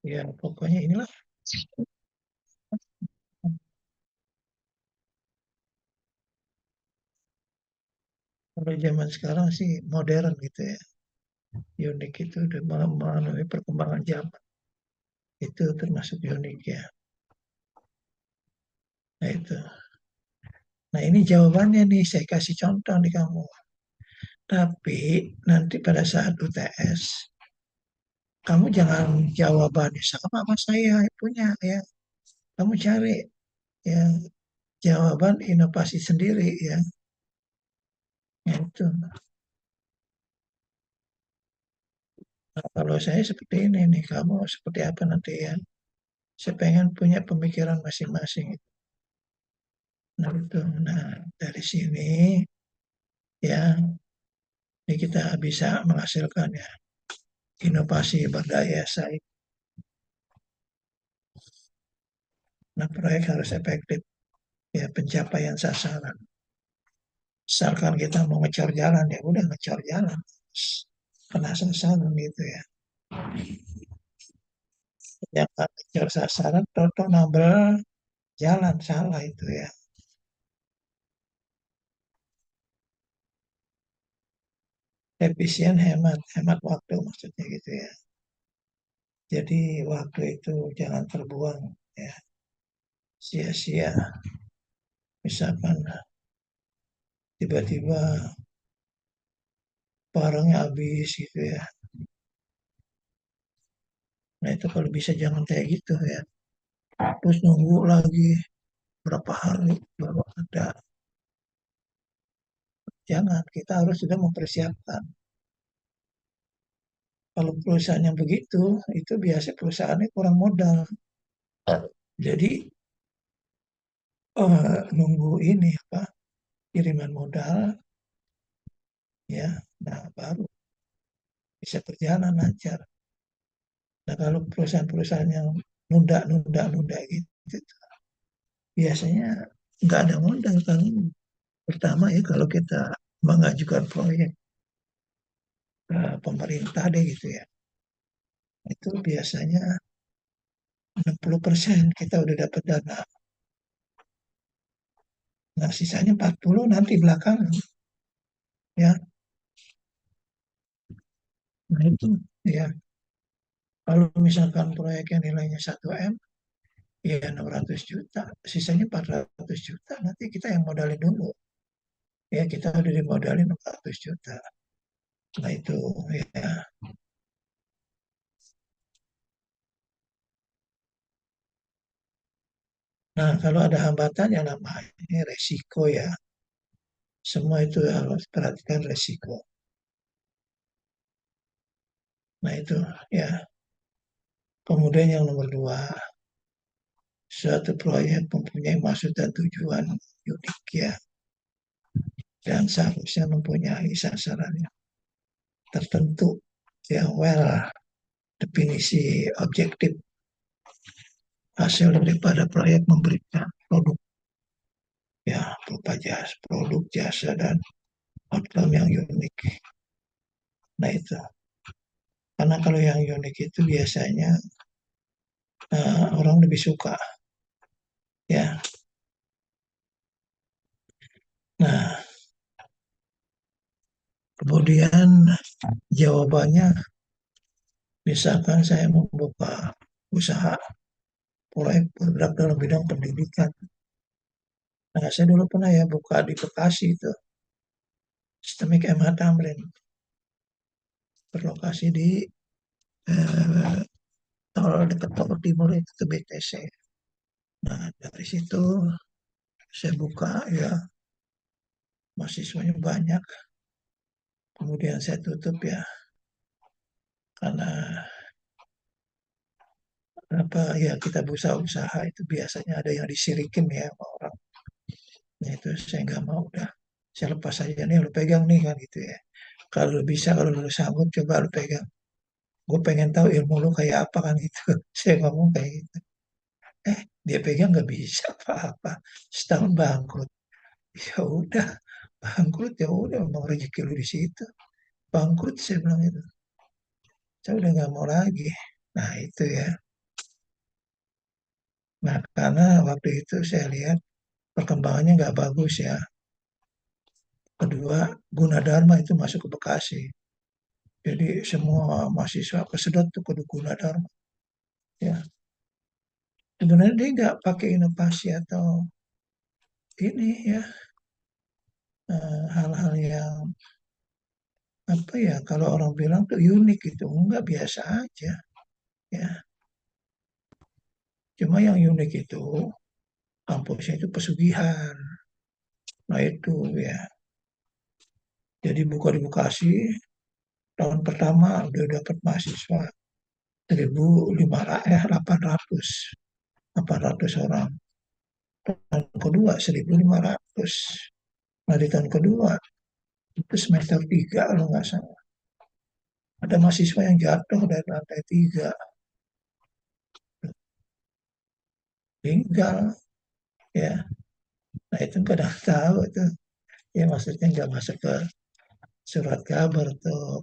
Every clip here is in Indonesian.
Ya pokoknya inilah, kalau zaman sekarang sih modern gitu ya. Unik itu udah melalui perkembangan zaman. Itu termasuk unik ya. Nah itu. Nah ini jawabannya nih, saya kasih contoh nih kamu. Tapi nanti pada saat UTS, kamu jangan jawabannya sama sama saya punya ya. Kamu cari ya jawaban inovasi sendiri ya. Ya, itu. Nah, kalau saya seperti ini nih, kamu seperti apa nanti ya? Saya pengen punya pemikiran masing-masing. Nah, itu. Nah, dari sini ya, ini kita bisa menghasilkan ya inovasi berdaya saing. Nah, proyek harus efektif ya, pencapaian sasaran. Misalkan kita mau ngecor jalan ya udah ngecor jalan, kena sasaran gitu ya. Yang nggak ngecor sasaran, toto nabrak jalan, salah itu ya. Efisien, hemat, hemat waktu maksudnya gitu ya. Jadi waktu itu jangan terbuang ya, sia-sia. Misalkan tiba-tiba barangnya habis gitu ya. Nah itu kalau bisa jangan kayak gitu ya. Terus nunggu lagi berapa hari baru ada. Jangan, kita harus sudah mempersiapkan. Kalau perusahaan yang begitu, itu biasa perusahaannya kurang modal. Jadi nunggu ini apa kiriman modal ya, nah baru bisa berjalan lancar. Nah kalau perusahaan-perusahaan yang nunda gitu, biasanya nggak ada modal kan. Pertama ya kalau kita mengajukan proyek ke pemerintah deh gitu ya, itu biasanya 60% kita udah dapat dana. Nah sisanya 40 nanti belakangan ya. Nah itu ya, kalau misalkan proyek yang nilainya 1 M, ya 600 juta, sisanya 400 juta, nanti kita yang modalin dulu. Ya kita udah dimodalin 400 juta. Nah itu ya. Nah kalau ada hambatan yang namanya resiko ya. Semua itu harus perhatikan resiko. Nah itu ya. Kemudian yang nomor dua, suatu proyek mempunyai maksud dan tujuan unik ya. Dan seharusnya mempunyai sasaran yang tertentu yang well definisi objektif hasil daripada proyek memberikan produk ya berupa jasa, produk jasa dan outcome yang unik. Nah itu karena kalau yang unik itu biasanya orang lebih suka ya. Nah kemudian jawabannya, misalkan saya membuka usaha proyek bergerak dalam bidang pendidikan. Nah saya dulu pernah ya buka di Bekasi itu sistemik MH Tamrin, berlokasi di eh, tol dekat tol timur itu ke BTC. Nah dari situ saya buka ya, mahasiswanya banyak. Kemudian saya tutup ya karena apa ya, kita buka usaha itu biasanya ada yang disirikin ya sama orang. Nah itu saya nggak mau, udah saya lepas aja nih, lu pegang nih kan gitu ya. Kalau lu bisa, kalau lu sanggup coba lu pegang. Gue pengen tahu ilmu lu kayak apa kan gitu. Saya ngomong kayak gitu. Dia pegang nggak bisa apa-apa. Setahun bangkrut. Ya udah, bangkrut ya udah, memang rezeki lu di situ. Bangkrut saya bilang itu. Saya udah nggak mau lagi. Nah itu ya. Nah, karena waktu itu saya lihat perkembangannya nggak bagus ya. Kedua, Gunadarma itu masuk ke Bekasi. Jadi semua mahasiswa kesedot tuh ke Gunadarma. Ya, sebenarnya dia nggak pakai inovasi atau ini ya hal-hal yang apa ya kalau orang bilang tuh unik gitu, enggak biasa aja ya. Cuma yang unik itu kampusnya itu pesugihan. Nah itu ya. Jadi buka di Bekasi tahun pertama udah dapat mahasiswa 800 orang. Tahun kedua 1.500. Nah di tahun kedua itu semester 3 kalau nggak salah. Ada mahasiswa yang jatuh dari lantai 3 tinggal ya. Nah itu kadang tahu itu ya maksudnya nggak masuk ke surat kabar atau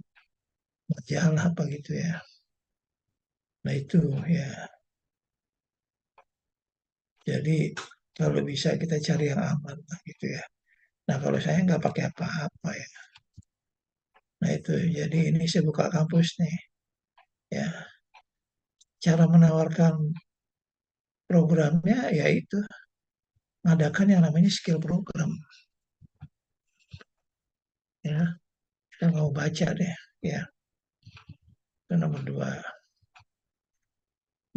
majalah apa gitu ya. Nah itu ya. Jadi kalau bisa kita cari yang aman lah gitu ya. Nah kalau saya nggak pakai apa-apa ya. Nah itu jadi ini saya buka kampus nih ya. Cara menawarkan programnya yaitu mengadakan yang namanya skill program ya. Kita mau baca deh ya. Itu nomor dua.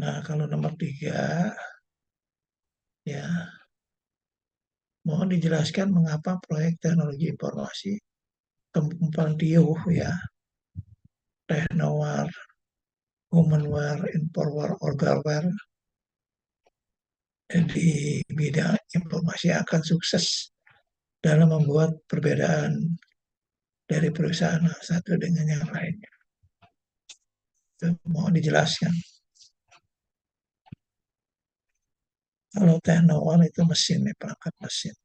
Nah kalau nomor tiga ya mohon dijelaskan mengapa proyek teknologi informasi kemampuan tiuh ya Technoware, Humanware, Inforware, Orgalware di bidang informasi akan sukses dalam membuat perbedaan dari perusahaan satu dengan yang lainnya. Itu mau dijelaskan. Kalau teknowal itu mesin, ya, perangkat mesin.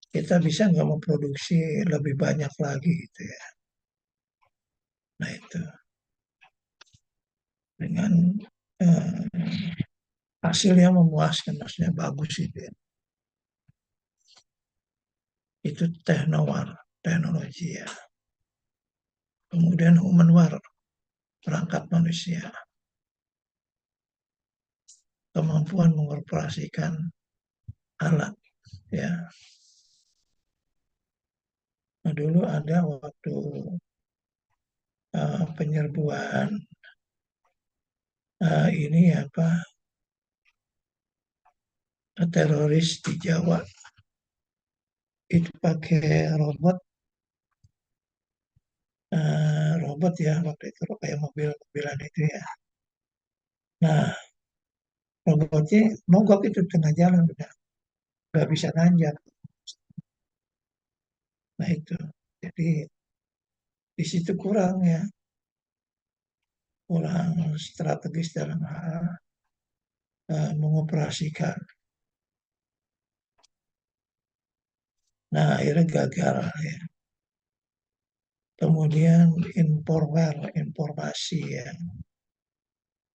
Kita bisa nggak memproduksi lebih banyak lagi gitu ya. Nah itu dengan eh, hasil yang memuaskan, maksudnya bagus itu ya. Itu teknowar, teknologi ya. Kemudian humanware, perangkat manusia. Kemampuan mengoperasikan alat ya. Nah, dulu ada waktu penyerbuan ini apa teroris di Jawa itu pakai robot ya waktu itu kayak mobil-mobilan itu ya. Nah robotnya mogok itu tengah jalan udah nggak bisa nanjak. Nah itu jadi di situ kurang ya kurang strategis dalam hal mengoperasikan. Nah akhirnya gagal ya. Kemudian informal informasi ya.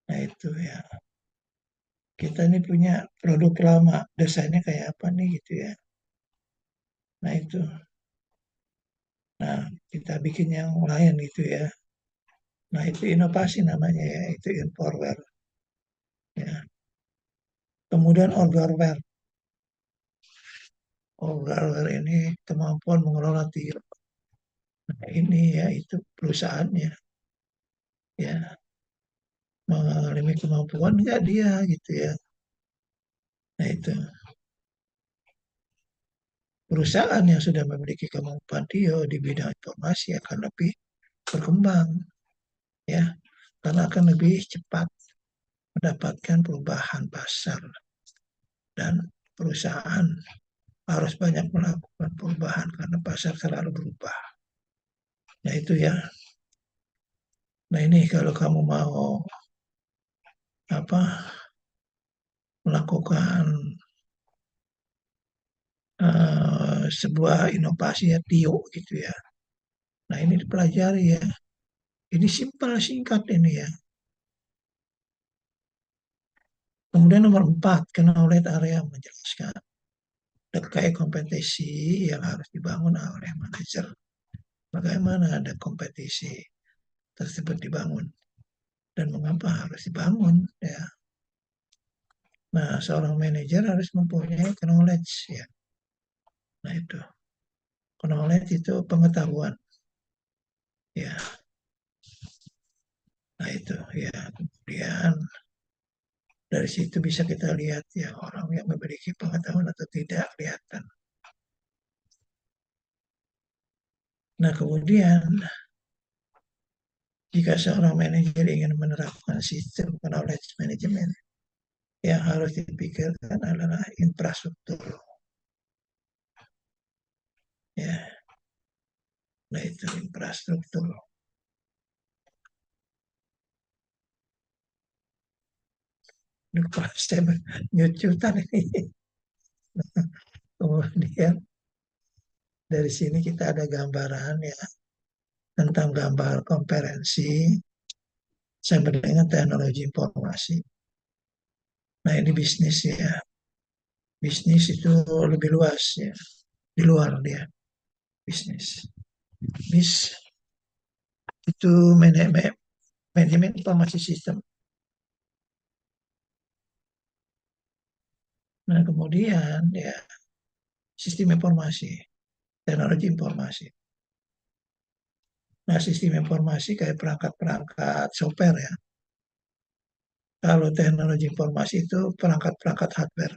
Nah itu ya. Kita ini punya produk lama, desainnya kayak apa nih gitu ya. Nah itu, nah kita bikin yang lain gitu ya. Nah itu inovasi namanya ya, itu informal ya. Kemudian orgarware, orgarware ini kemampuan mengelola tiru. Nah ini ya itu perusahaannya ya mengalami kemampuan nggak dia gitu ya. Nah itu perusahaan yang sudah memiliki kemampuan dia di bidang informasi akan lebih berkembang ya karena akan lebih cepat mendapatkan perubahan pasar dan perusahaan harus banyak melakukan perubahan karena pasar selalu berubah. Nah itu ya. Nah ini kalau kamu mau apa melakukan sebuah inovasi ya TIO gitu ya. Nah ini dipelajari ya. Ini simpel singkat ini ya. Kemudian nomor 4, knowledge area menjelaskan terkait kompetisi yang harus dibangun oleh manajer. Bagaimana ada kompetisi tersebut dibangun dan mengapa harus dibangun ya. Nah, seorang manajer harus mempunyai knowledge ya. Nah, itu knowledge itu pengetahuan ya. Nah, itu ya. Kemudian dari situ bisa kita lihat ya orang yang memiliki pengetahuan atau tidak kelihatan. Nah, kemudian jika seorang manajer ingin menerapkan sistem knowledge management, yang harus dipikirkan adalah infrastruktur. Ya, nah itu infrastruktur. Lupa saya nyucutan ini. Kemudian dari sini kita ada gambaran ya tentang gambar konferensi sama dengan teknologi informasi. Nah ini bisnis ya. Bisnis itu lebih luas ya. Di luar dia bisnis. Bis itu manajemen informasi sistem. Nah kemudian ya sistem informasi, teknologi informasi. Nah sistem informasi kayak perangkat-perangkat software ya. Kalau teknologi informasi itu perangkat-perangkat hardware,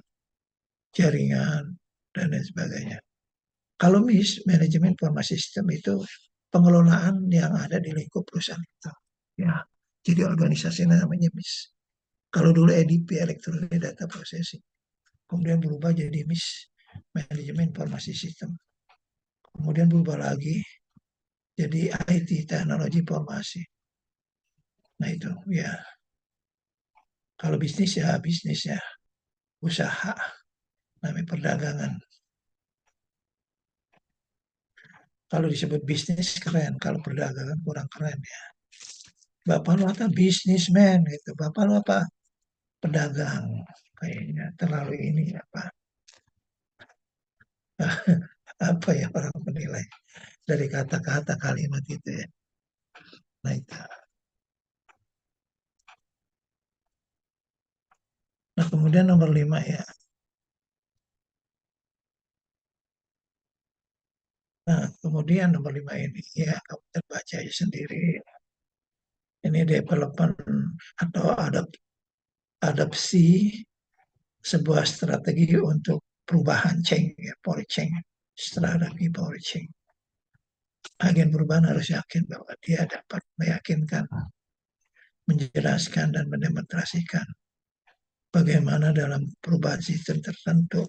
jaringan, dan lain sebagainya. Kalau MIS, manajemen informasi sistem itu pengelolaan yang ada di lingkup perusahaan itu. Ya, jadi organisasi namanya MIS. Kalau dulu EDP, Electronic Data Processing, kemudian berubah jadi MIS, manajemen informasi sistem. Kemudian berubah lagi jadi IT, teknologi informasi. Nah itu ya, kalau bisnis ya, usaha, namanya perdagangan. Kalau disebut bisnis keren, kalau perdagangan kurang keren ya. Bapak lu apa bisnismen gitu, bapak lu apa pedagang, kayaknya terlalu ini apa apa ya orang menilai dari kata-kata kalimat itu ya. Nah itu. Nah kemudian nomor 5 ya. Nah kemudian nomor 5 ini ya kamu terbaca aja sendiri. Ini development atau adopsi sebuah strategi untuk perubahan change ya, for change, strategi for change. Agen perubahan harus yakin bahwa dia dapat meyakinkan, menjelaskan dan mendemonstrasikan bagaimana dalam perubahan sistem tertentu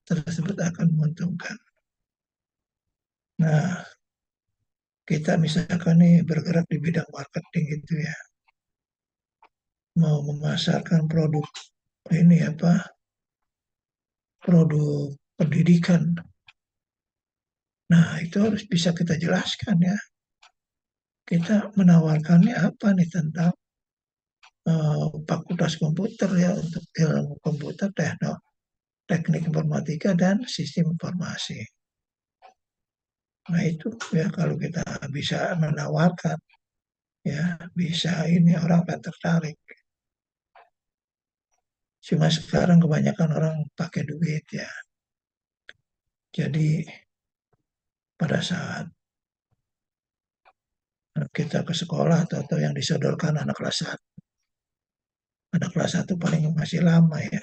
tersebut akan menguntungkan. Nah, kita misalkan nih bergerak di bidang marketing gitu ya, mau memasarkan produk ini apa, produk pendidikan. Nah, itu harus bisa kita jelaskan ya. Kita menawarkannya apa nih tentang fakultas komputer ya untuk ilmu komputer, teknik informatika dan sistem informasi. Nah itu ya kalau kita bisa menawarkan ya bisa ini orang akan tertarik. Cuma sekarang kebanyakan orang pakai duit ya. Jadi pada saat kita ke sekolah atau yang disodorkan anak kelas 1. Anak kelas 1 paling masih lama ya.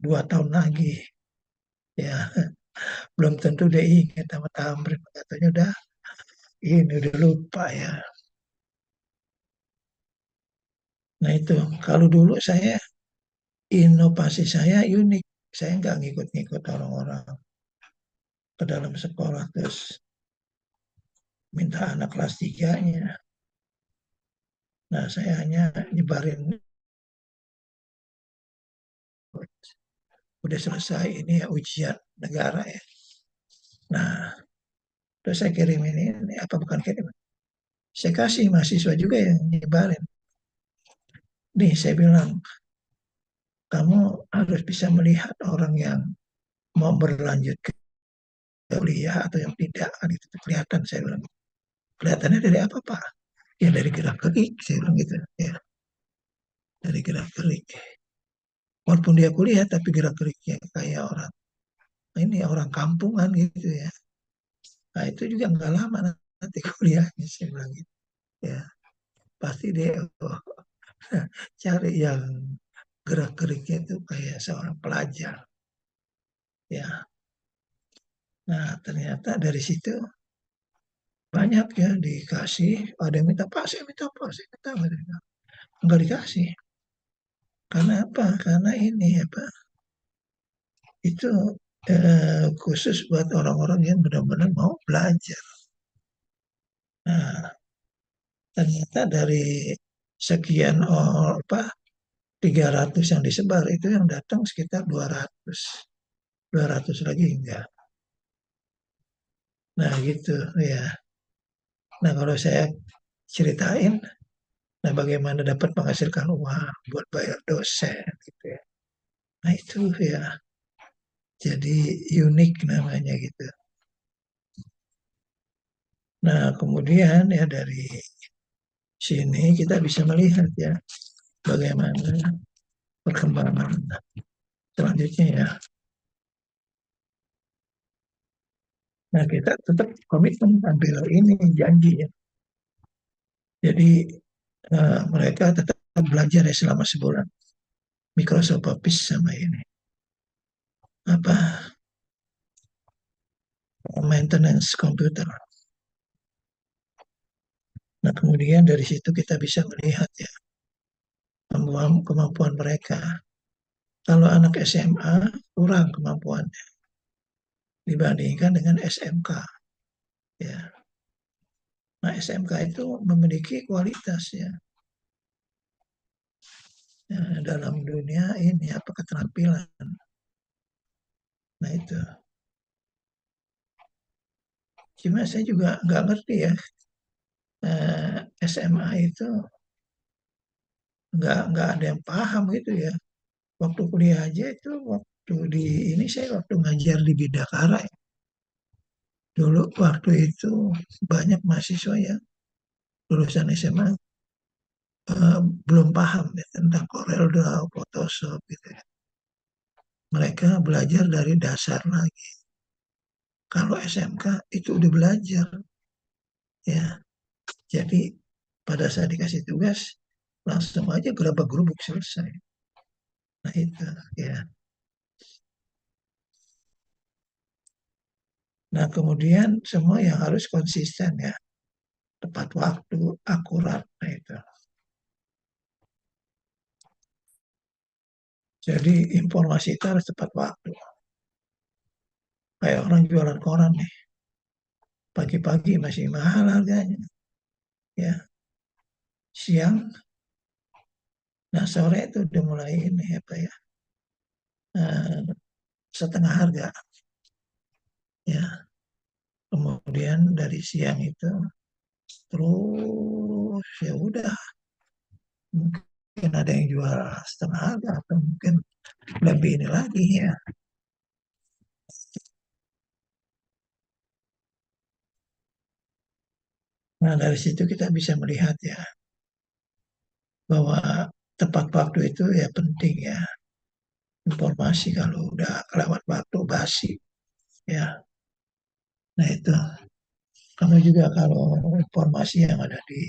2 tahun lagi. Ya belum tentu dia ingat sama tamrin. Katanya udah ini udah lupa ya. Nah itu kalau dulu inovasi saya unik. Saya nggak ngikut-ngikut orang-orang ke dalam sekolah terus minta anak kelas 3-nya. Nah, saya hanya nyebarin udah selesai ini ya ujian negara ya. Nah, terus saya kirim ini apa bukan kirim? Saya kasih mahasiswa juga yang nyebarin. Nih, saya bilang kamu harus bisa melihat orang yang mau berlanjut ke kuliah atau yang tidak kan itu kelihatan saya bilang. Kelihatannya dari apa Pak? Ya dari gerak gerik saya bilang gitu ya, dari gerak gerik. Walaupun dia kuliah tapi gerak geriknya kayak orang ini orang kampungan gitu ya. Nah itu juga nggak lama nanti kuliahnya saya bilang gitu. Ya pasti dia oh, cari yang gerak geriknya itu kayak seorang pelajar. Ya, nah ternyata dari situ banyak ya dikasih. Ada yang minta Pak, saya minta Pak, saya minta enggak dikasih. Karena apa? Karena ini apa? Itu khusus buat orang-orang yang benar-benar mau belajar. Nah, ternyata dari sekian apa 300 yang disebar itu yang datang sekitar 200 lagi enggak. Nah gitu ya. Nah kalau saya ceritain, nah bagaimana dapat menghasilkan uang buat bayar dosen gitu ya. Nah itu ya jadi unik namanya gitu. Nah kemudian ya dari sini kita bisa melihat ya bagaimana perkembangan selanjutnya ya. Nah kita tetap komitmen ambil ini janji ya. Jadi mereka tetap belajar ya selama sebulan Microsoft Office sama ini apa maintenance komputer. Nah kemudian dari situ kita bisa melihat ya kemampuan mereka. Kalau anak SMA kurang kemampuannya dibandingkan dengan SMK ya. Nah SMK itu memiliki kualitas ya, ya dalam dunia ini apa keterampilan. Nah itu. Cuma saya juga nggak ngerti ya SMA itu nggak ada yang paham gitu ya. Waktu kuliah aja itu waktu di ini saya waktu ngajar di Bidakara ya. Dulu waktu itu banyak mahasiswa yang lulusan SMA belum paham ya, tentang Corel Draw, Photoshop gitu ya. Mereka belajar dari dasar lagi. Kalau SMK itu udah belajar ya. Jadi pada saat dikasih tugas langsung aja gerabak gerubuk selesai. Nah itu ya. Nah kemudian semua yang harus konsisten ya, tepat waktu, akurat. Nah itu. Jadi informasi itu harus tepat waktu. Kayak orang jualan koran nih, pagi-pagi masih mahal harganya, ya siang, nah sore itu udah mulai ini apa ya, eh, setengah harga, ya. Kemudian dari siang itu terus ya udah mungkin ada yang jual setengah harga atau mungkin lebih ini lagi ya. Nah dari situ kita bisa melihat ya bahwa tepat waktu itu ya penting ya. Informasi kalau udah kelewat waktu basi ya. Nah itu kamu juga kalau informasi yang ada di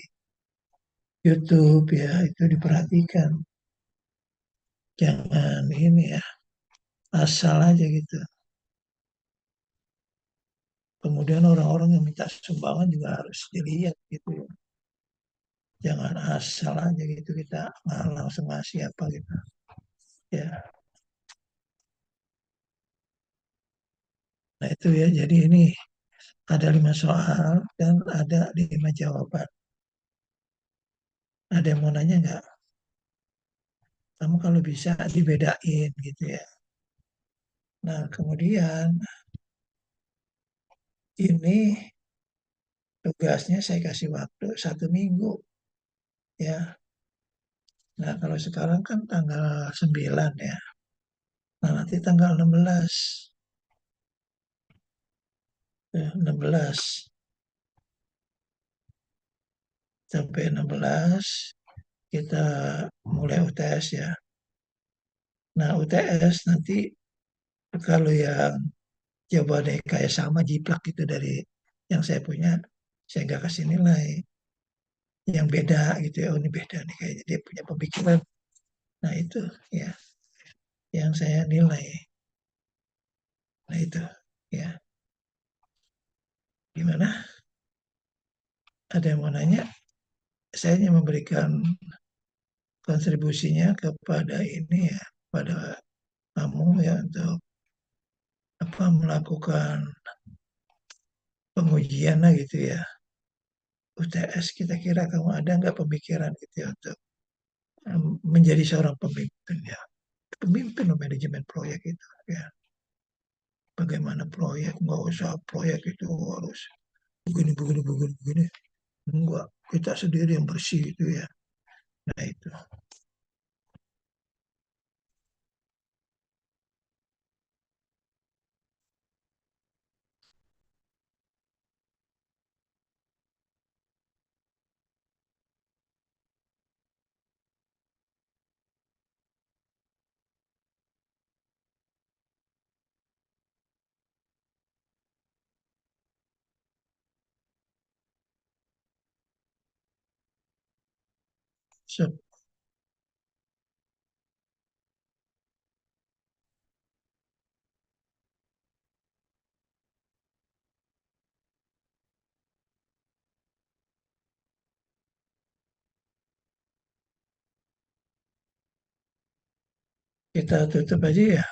YouTube ya itu diperhatikan. Jangan ini ya asal aja gitu. Kemudian orang-orang yang minta sumbangan juga harus dilihat gitu ya. Jangan asal aja gitu kita langsung ngasih apa gitu. Ya, nah itu ya. Jadi ini ada 5 soal dan ada 5 jawaban. Ada yang mau nanya nggak? Kamu kalau bisa dibedain gitu ya. Nah kemudian ini tugasnya saya kasih waktu 1 minggu ya. Nah, kalau sekarang kan tanggal 9 ya. Nah, nanti tanggal 16, 16 sampai 16 kita mulai UTS ya. Nah, UTS nanti kalau yang jawabannya kayak sama jiplak gitu dari yang saya punya, saya nggak kasih nilai. Yang beda gitu ya, oh ini beda nih kayaknya dia punya pemikiran. Nah itu ya yang saya nilai. Nah itu ya gimana? Ada yang mau nanya? Saya hanya memberikan kontribusinya kepada ini ya, pada kamu ya untuk apa melakukan pengujian lah gitu ya. UTS kita kira kamu ada nggak pemikiran gitu ya untuk menjadi seorang pemimpin ya. Pemimpin loh manajemen proyek itu ya. Bagaimana proyek, nggak usah proyek itu harus begini, begini, begini, begini. Enggak, kita sendiri yang bersih itu ya. Nah itu, so, kita tutup aja ya.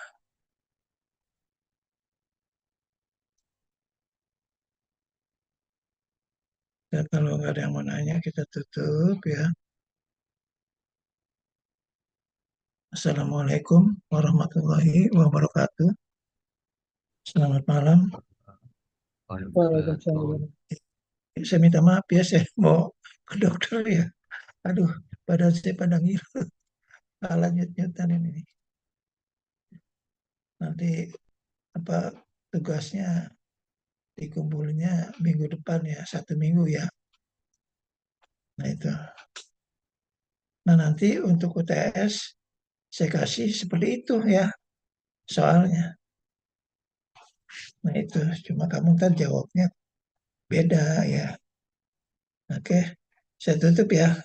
Ya, kalau nggak ada yang mau nanya, kita tutup ya. Assalamualaikum warahmatullahi wabarakatuh. Selamat malam. Waalaikumsalam. Saya minta maaf ya, saya mau ke dokter ya. Aduh, badan saya pada ngilu. Kepala nyut-nyutan ini. Nanti apa tugasnya dikumpulinnya minggu depan ya, 1 minggu ya. Nah itu. Nah nanti untuk UTS saya kasih seperti itu ya soalnya. Nah itu cuma kamu ntar jawabnya beda ya. Oke, saya tutup ya.